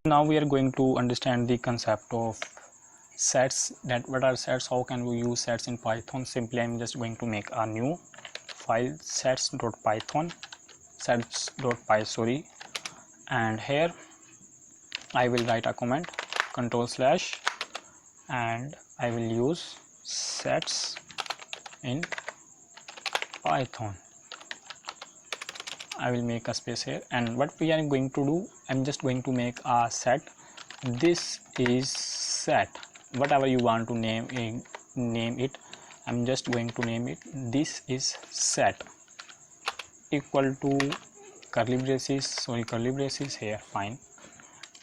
Now we are going to understand the concept of sets, that what are sets, how can we use sets in Python. Simply I'm just going to make a new file, sets.python, sets.py, sorry, and here I will write a comment, control slash, and I will use sets in Python. I will make a space here, and what we are going to do, I'm just going to make a set. This is set, whatever you want to name it. I'm just going to name it this is set equal to curly braces here, fine.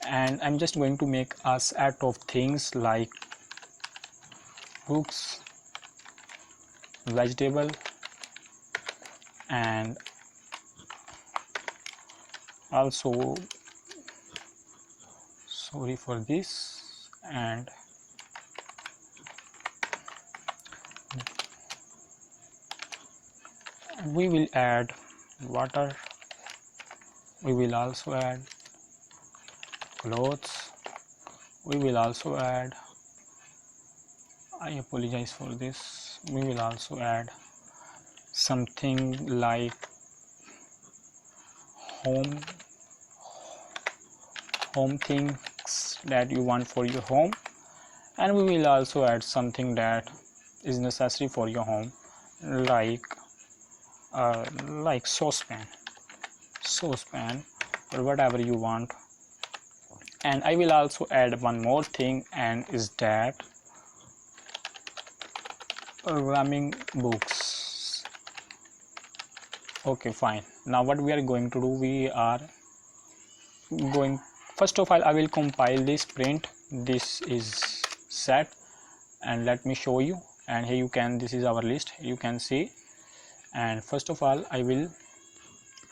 And I'm just going to make a set of things like books, vegetable, and also, sorry for this, and we will add water, we will also add clothes, we will also add, I apologize for this, we will also add something like home things that you want for your home, and we will also add something that is necessary for your home, like saucepan or whatever you want. And I will also add one more thing, and is that programming books. Okay, fine. Now what we are going to do, we are going, first of all I will compile this, print this is set, and let me show you. And here you can, this is our list, you can see. And first of all I will,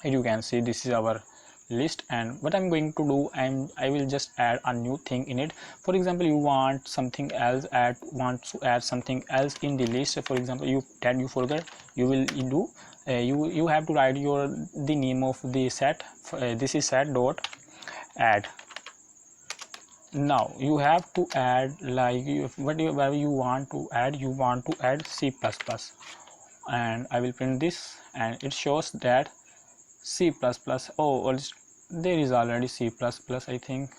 you can see this is our list. And what I'm going to do, I will just add a new thing in it. For example, you want something else, want to add something else in the list. For example, you forget, you will do you have to write the name of the set. This is set dot add. Now you have to add, like, whatever you want to add, you want to add C++, and I will print this, and it shows that C++. Oh, there is already C++, I think.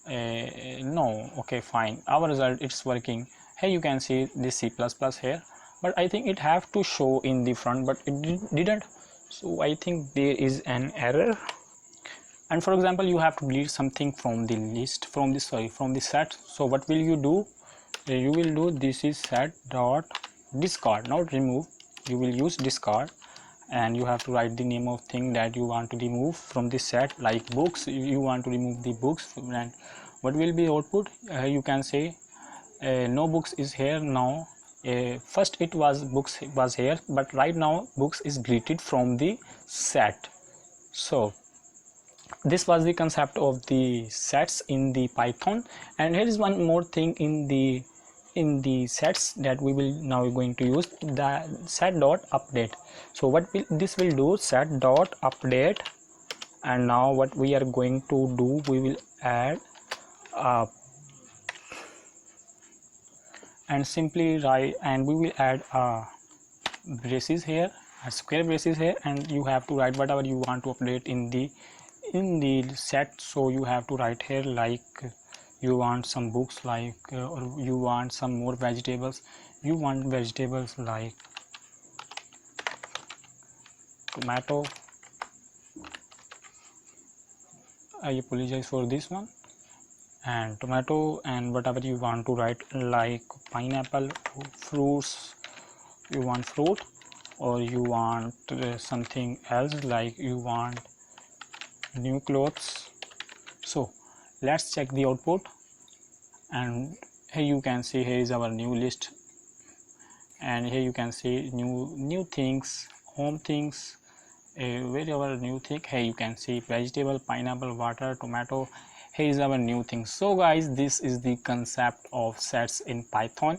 No, okay, fine, our result, it's working. Here you can see this C++ here, but I think it have to show in the front, but it didn't. So I think there is an error. And for example, you have to delete something from the list, from the set. So what will you do? You will do this is set dot discard, not remove, you will use discard, and you have to write the name of thing that you want to remove from the set, like books, you want to remove the books. And what will be output? You can say no books is here now. First it was books was here, but right now books is deleted from the set. So this was the concept of the sets in the Python. And here is one more thing in the sets that we will now going to use, the set dot update. So what this will do, set dot update. And now what we are going to do, we will add and simply write, and we will add braces here, a square braces here, and you have to write whatever you want to update in the set. So you have to write here, like you want some books, like or you want some more vegetables, you want vegetables like tomato, I apologize for this one, and tomato, and whatever you want to write, like pineapple, fruits, you want fruit, or you want something else, like you want new clothes. So let's check the output, and here you can see, here is our new list, and here you can see new things, home things, wherever new thing. Here you can see vegetable, pineapple, water, tomato. Here is our new thing. So guys, this is the concept of sets in Python.